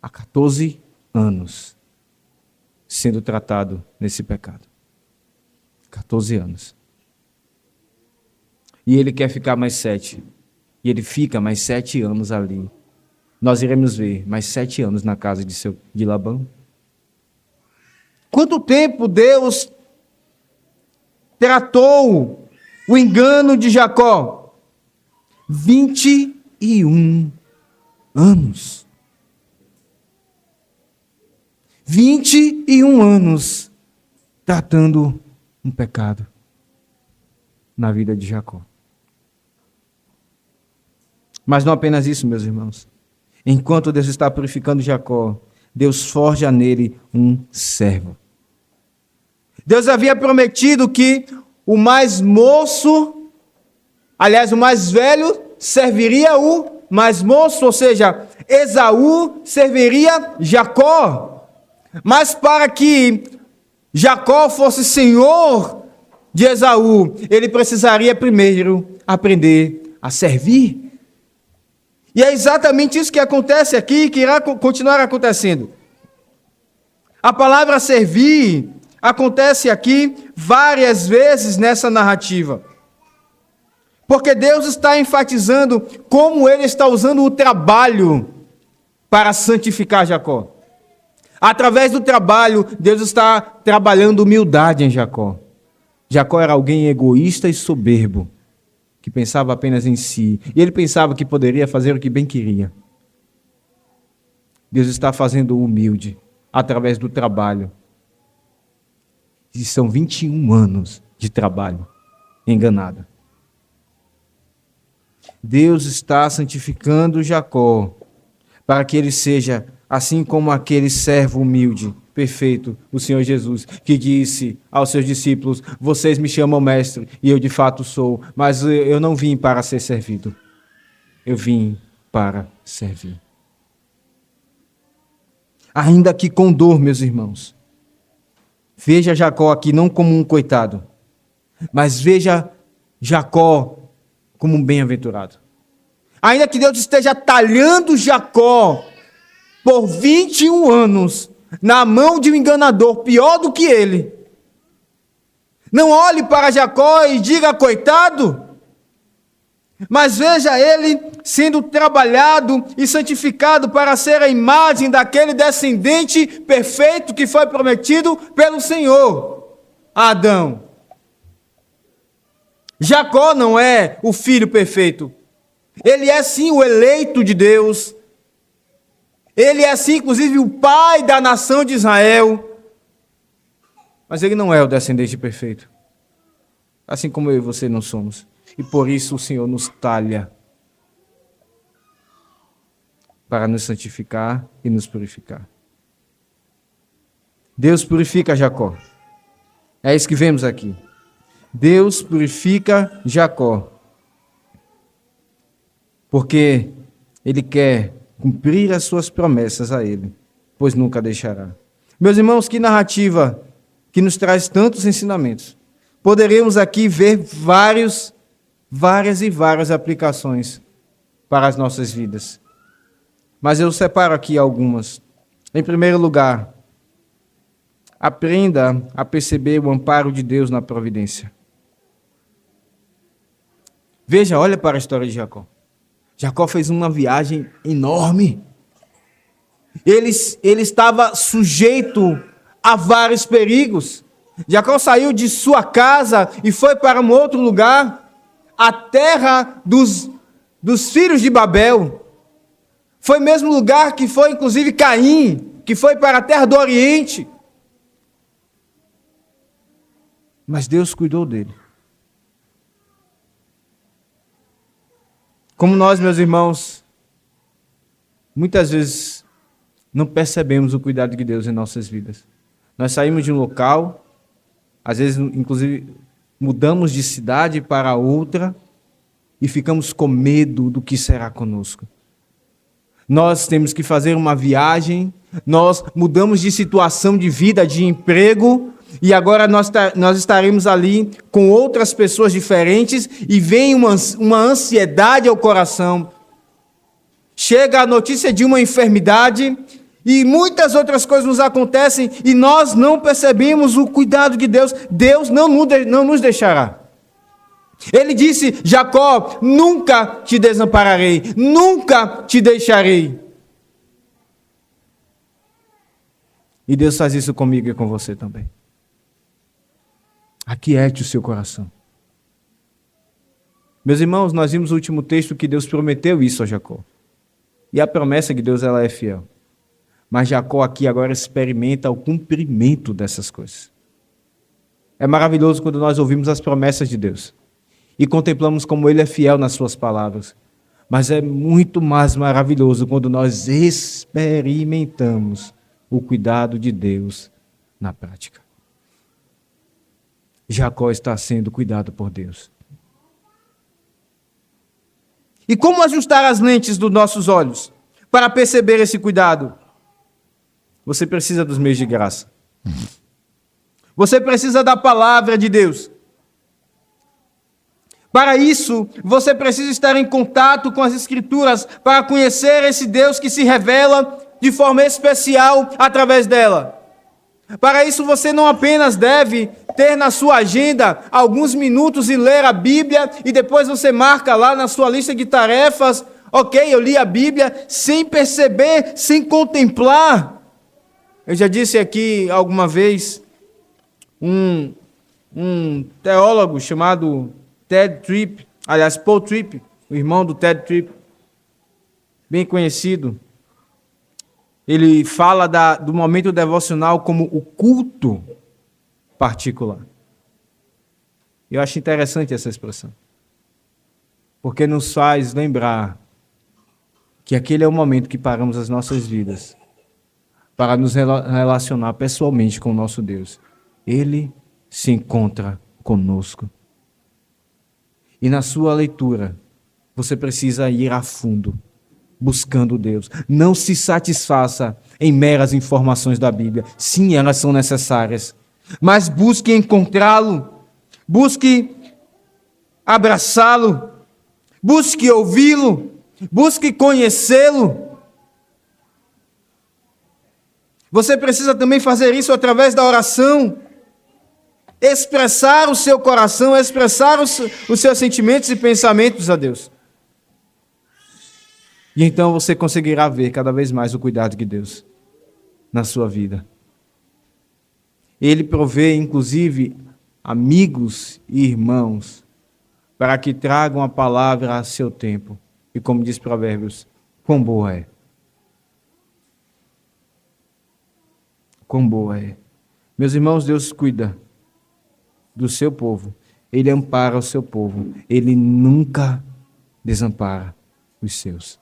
há 14 anos sendo tratado nesse pecado. 14 anos. E ele quer ficar mais 7. E ele fica mais 7 anos ali. Nós iremos ver mais 7 anos na casa de Labão. Quanto tempo Deus tratou o engano de Jacó? 21 anos. 21 anos tratando um pecado na vida de Jacó. Mas não apenas isso, meus irmãos. Enquanto Deus está purificando Jacó, Deus forja nele um servo. Deus havia prometido que o mais moço, aliás, o mais velho, serviria o mais moço, ou seja, Esaú serviria Jacó. Mas para que Jacó fosse senhor de Esaú, ele precisaria primeiro aprender a servir. E é exatamente isso que acontece aqui e que irá continuar acontecendo. A palavra servir acontece aqui várias vezes nessa narrativa. Porque Deus está enfatizando como ele está usando o trabalho para santificar Jacó. Através do trabalho, Deus está trabalhando humildade em Jacó. Jacó era alguém egoísta e soberbo, que pensava apenas em si. E ele pensava que poderia fazer o que bem queria. Deus está fazendo humilde através do trabalho. E são 21 anos de trabalho enganado. Deus está santificando Jacó para que ele seja assim como aquele servo humilde, perfeito, o Senhor Jesus, que disse aos seus discípulos: vocês me chamam mestre, e eu de fato sou, mas eu não vim para ser servido. Eu vim para servir. Ainda que com dor, meus irmãos. Veja Jacó aqui não como um coitado, mas veja Jacó como um bem-aventurado. Ainda que Deus esteja talhando Jacó por 21 anos na mão de um enganador pior do que ele, não olhe para Jacó e diga coitado, mas veja ele sendo trabalhado e santificado para ser a imagem daquele descendente perfeito que foi prometido pelo Senhor a Adão. Jacó não é o filho perfeito. Ele é sim o eleito de Deus. Ele é sim, inclusive, o pai da nação de Israel. Mas ele não é o descendente perfeito. Assim como eu e você não somos. E por isso o Senhor nos talha para nos santificar e nos purificar. Deus purifica Jacó. É isso que vemos aqui. Deus purifica Jacó. Porque ele quer cumprir as suas promessas a ele, pois nunca deixará. Meus irmãos, que narrativa que nos traz tantos ensinamentos. Poderemos aqui ver várias aplicações para as nossas vidas. Mas eu separo aqui algumas. Em primeiro lugar, aprenda a perceber o amparo de Deus na providência. Veja, olha para a história de Jacó. Jacó fez uma viagem enorme. Ele estava sujeito a vários perigos. Jacó saiu de sua casa e foi para um outro lugar, a terra dos filhos de Babel. Foi o mesmo lugar que foi, inclusive, Caim, que foi para a terra do Oriente. Mas Deus cuidou dele. Como nós, meus irmãos, muitas vezes não percebemos o cuidado de Deus em nossas vidas. Nós saímos de um local, às vezes, inclusive, mudamos de cidade para outra e ficamos com medo do que será conosco. Nós temos que fazer uma viagem, nós mudamos de situação de vida, de emprego, e agora nós estaremos ali com outras pessoas diferentes e vem uma ansiedade ao coração. Chega a notícia de uma enfermidade e muitas outras coisas nos acontecem e nós não percebemos o cuidado de Deus. Deus não nos deixará. Ele disse, Jacó, nunca te desampararei, nunca te deixarei. E Deus faz isso comigo e com você também. Aquiete o seu coração. Meus irmãos, nós vimos no último texto que Deus prometeu isso a Jacó. E a promessa de Deus, ela é fiel. Mas Jacó aqui agora experimenta o cumprimento dessas coisas. É maravilhoso quando nós ouvimos as promessas de Deus e contemplamos como Ele é fiel nas suas palavras. Mas é muito mais maravilhoso quando nós experimentamos o cuidado de Deus na prática. Jacó está sendo cuidado por Deus. E como ajustar as lentes dos nossos olhos para perceber esse cuidado? Você precisa dos meios de graça. Você precisa da palavra de Deus. Para isso, você precisa estar em contato com as Escrituras para conhecer esse Deus que se revela de forma especial através dela. Para isso, você não apenas deve ter na sua agenda alguns minutos e ler a Bíblia e depois você marca lá na sua lista de tarefas, ok, eu li a Bíblia, sem perceber, sem contemplar. Eu já disse aqui alguma vez, um teólogo chamado Paul Tripp, o irmão do Ted Tripp, bem conhecido, ele fala do momento devocional como o culto particular. Eu acho interessante essa expressão, porque nos faz lembrar que aquele é o momento que paramos as nossas vidas para nos relacionar pessoalmente com o nosso Deus. Ele se encontra conosco. E na sua leitura, você precisa ir a fundo, buscando Deus. Não se satisfaça em meras informações da Bíblia. Sim, elas são necessárias. Mas busque encontrá-lo. Busque abraçá-lo. Busque ouvi-lo. Busque conhecê-lo. Você precisa também fazer isso através da oração. Expressar o seu coração, expressar os seus sentimentos e pensamentos a Deus. E então você conseguirá ver cada vez mais o cuidado de Deus na sua vida. Ele provê, inclusive, amigos e irmãos para que tragam a palavra a seu tempo. E como diz Provérbios, quão boa é. Quão boa é. Meus irmãos, Deus cuida do seu povo. Ele ampara o seu povo. Ele nunca desampara os seus.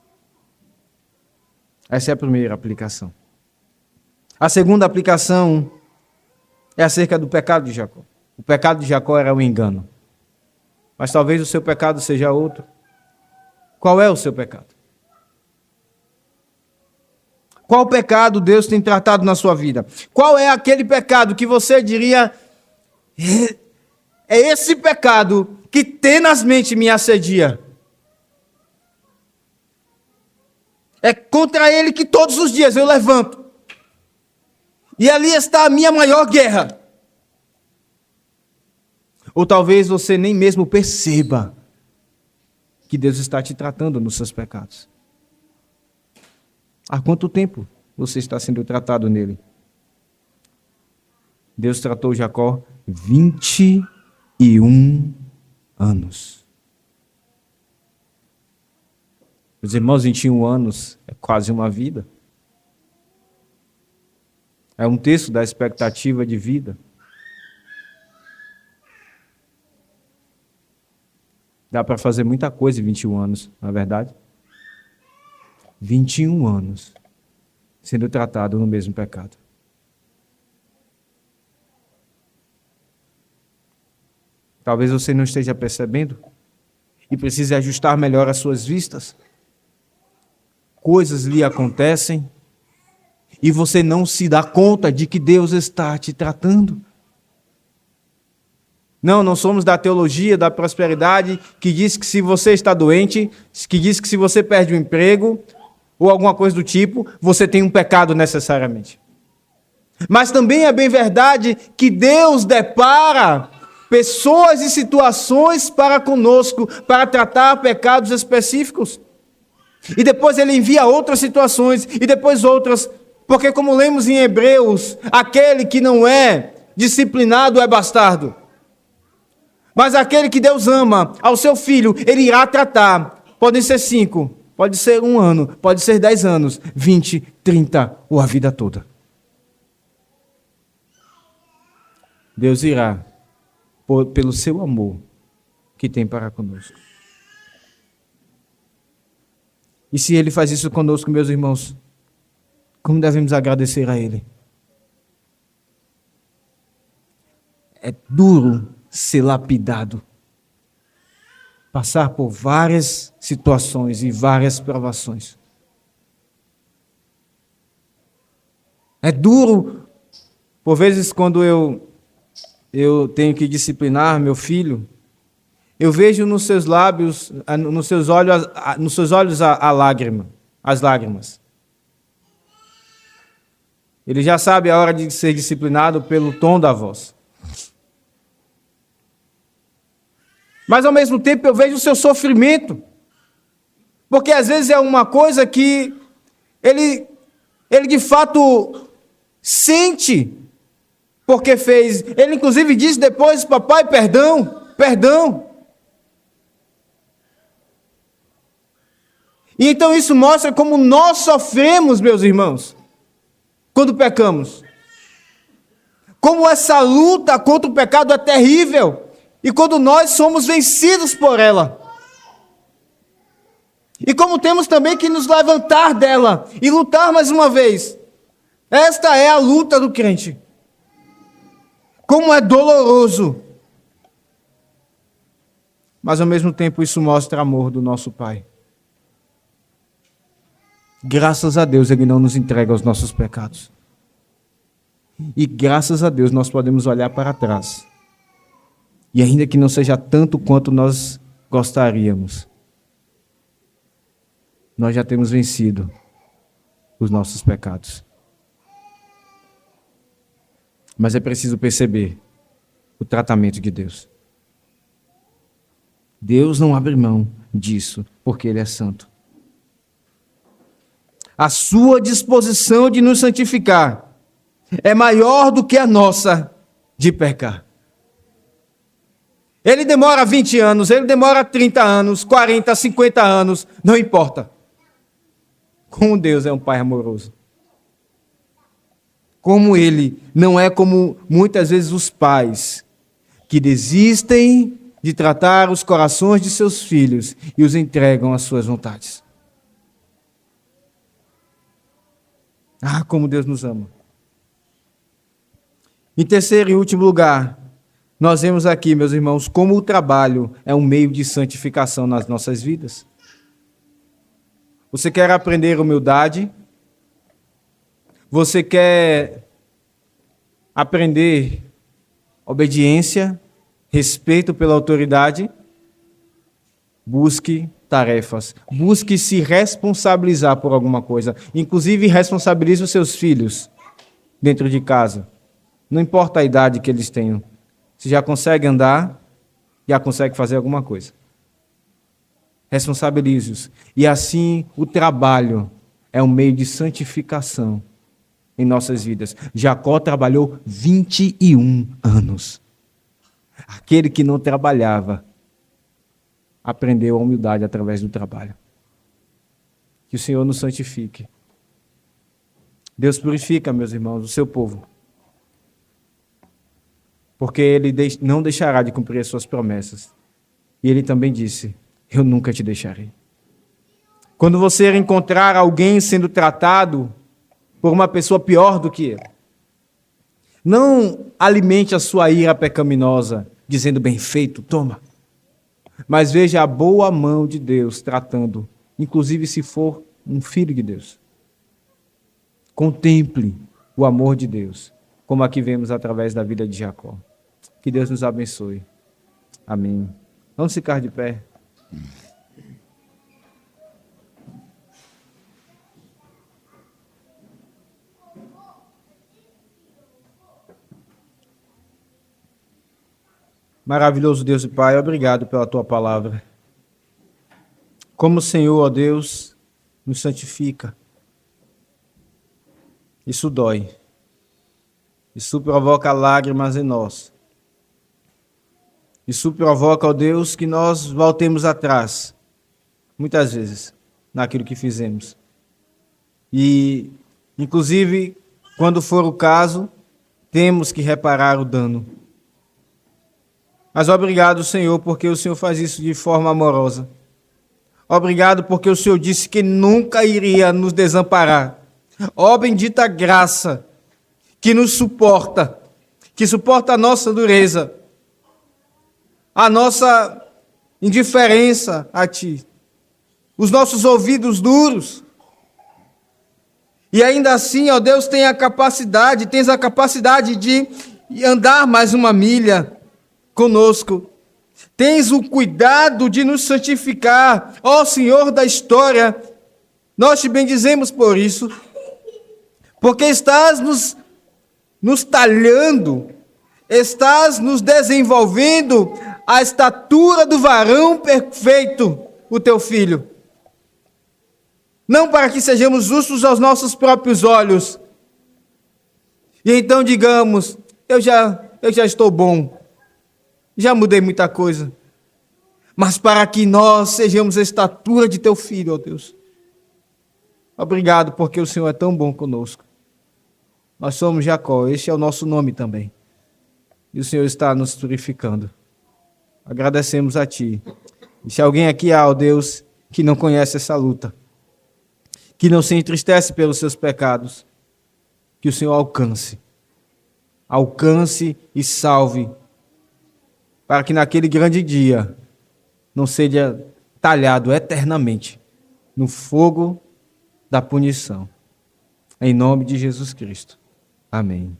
Essa é a primeira aplicação. A segunda aplicação é acerca do pecado de Jacó. O pecado de Jacó era o engano. Mas talvez o seu pecado seja outro. Qual é o seu pecado? Qual pecado Deus tem tratado na sua vida? Qual é aquele pecado que você diria, é esse pecado que tenazmente me assedia? É contra ele que todos os dias eu levanto. E ali está a minha maior guerra. Ou talvez você nem mesmo perceba que Deus está te tratando nos seus pecados. Há quanto tempo você está sendo tratado nele? Deus tratou Jacó 21 anos. Meus irmãos, 21 anos é quase uma vida. É um terço da expectativa de vida. Dá para fazer muita coisa em 21 anos, não é verdade? 21 anos sendo tratado no mesmo pecado. Talvez você não esteja percebendo e precise ajustar melhor as suas vistas. Coisas lhe acontecem e você não se dá conta de que Deus está te tratando. Não somos da teologia da prosperidade que diz que se você está doente, que diz que se você perde o emprego ou alguma coisa do tipo, você tem um pecado necessariamente. Mas também é bem verdade que Deus depara pessoas e situações para conosco, para tratar pecados específicos. E depois ele envia outras situações, e depois outras, porque como lemos em Hebreus, aquele que não é disciplinado é bastardo. Mas aquele que Deus ama, ao seu filho, ele irá tratar. Podem ser 5, pode ser 1 ano, pode ser 10 anos, 20, 30 ou a vida toda. Deus irá pelo seu amor que tem para conosco. E se Ele faz isso conosco, meus irmãos, como devemos agradecer a Ele? É duro ser lapidado, passar por várias situações e várias provações. É duro, por vezes, quando eu tenho que disciplinar meu filho, eu vejo nos seus lábios, nos seus olhos a lágrima, as lágrimas. Ele já sabe a hora de ser disciplinado pelo tom da voz. Mas ao mesmo tempo eu vejo o seu sofrimento, porque às vezes é uma coisa que ele de fato sente, porque fez. Ele inclusive diz depois: papai, perdão, perdão. E então isso mostra como nós sofremos, meus irmãos, quando pecamos. Como essa luta contra o pecado é terrível. E quando nós somos vencidos por ela. E como temos também que nos levantar dela e lutar mais uma vez. Esta é a luta do crente. Como é doloroso. Mas ao mesmo tempo isso mostra amor do nosso Pai. Graças a Deus Ele não nos entrega os nossos pecados. E graças a Deus nós podemos olhar para trás. E ainda que não seja tanto quanto nós gostaríamos, nós já temos vencido os nossos pecados. Mas é preciso perceber o tratamento de Deus. Deus não abre mão disso, porque Ele é santo. A sua disposição de nos santificar é maior do que a nossa de pecar. Ele demora 20 anos, ele demora 30 anos, 40, 50 anos, não importa. Como Deus é um Pai amoroso. Como Ele não é como muitas vezes os pais que desistem de tratar os corações de seus filhos e os entregam às suas vontades. Ah, como Deus nos ama. Em terceiro e último lugar, nós vemos aqui, meus irmãos, como o trabalho é um meio de santificação nas nossas vidas. Você quer aprender humildade? Você quer aprender obediência, respeito pela autoridade? Busque tarefas. Busque se responsabilizar por alguma coisa. Inclusive, responsabilize os seus filhos dentro de casa. Não importa a idade que eles tenham. Se já consegue andar, já consegue fazer alguma coisa. Responsabilize-os. E assim o trabalho é um meio de santificação em nossas vidas. Jacó trabalhou 21 anos. Aquele que não trabalhava aprendeu a humildade através do trabalho. Que o Senhor nos santifique. Deus purifica, meus irmãos, o seu povo. Porque Ele não deixará de cumprir as suas promessas. E Ele também disse, eu nunca te deixarei. Quando você encontrar alguém sendo tratado por uma pessoa pior do que ele, não alimente a sua ira pecaminosa, dizendo, bem feito, toma. Mas veja a boa mão de Deus tratando, inclusive se for um filho de Deus. Contemple o amor de Deus, como aqui vemos através da vida de Jacó. Que Deus nos abençoe. Amém. Vamos ficar de pé. Maravilhoso Deus e Pai, obrigado pela Tua palavra. Como o Senhor, ó Deus, nos santifica. Isso dói. Isso provoca lágrimas em nós. Isso provoca, ó Deus, que nós voltemos atrás, muitas vezes, naquilo que fizemos. E, inclusive, quando for o caso, temos que reparar o dano. Mas obrigado, Senhor, porque o Senhor faz isso de forma amorosa. Obrigado porque o Senhor disse que nunca iria nos desamparar. Ó bendita graça que nos suporta, que suporta a nossa dureza, a nossa indiferença a Ti, os nossos ouvidos duros. E ainda assim, ó Deus, tens a capacidade de andar mais uma milha conosco. Tens o cuidado de nos santificar, ó Senhor da história. Nós te bendizemos por isso, porque estás nos talhando, estás nos desenvolvendo a estatura do varão perfeito, o teu filho. Não para que sejamos justos aos nossos próprios olhos, e então digamos, eu já estou bom, já mudei muita coisa, mas para que nós sejamos a estatura de teu filho, ó Deus. Obrigado, porque o Senhor é tão bom conosco. Nós somos Jacó, este é o nosso nome também. E o Senhor está nos purificando. Agradecemos a Ti. E se alguém aqui há, ó Deus, que não conhece essa luta, que não se entristece pelos seus pecados, que o Senhor alcance e salve, para que naquele grande dia não seja talhado eternamente no fogo da punição. Em nome de Jesus Cristo. Amém.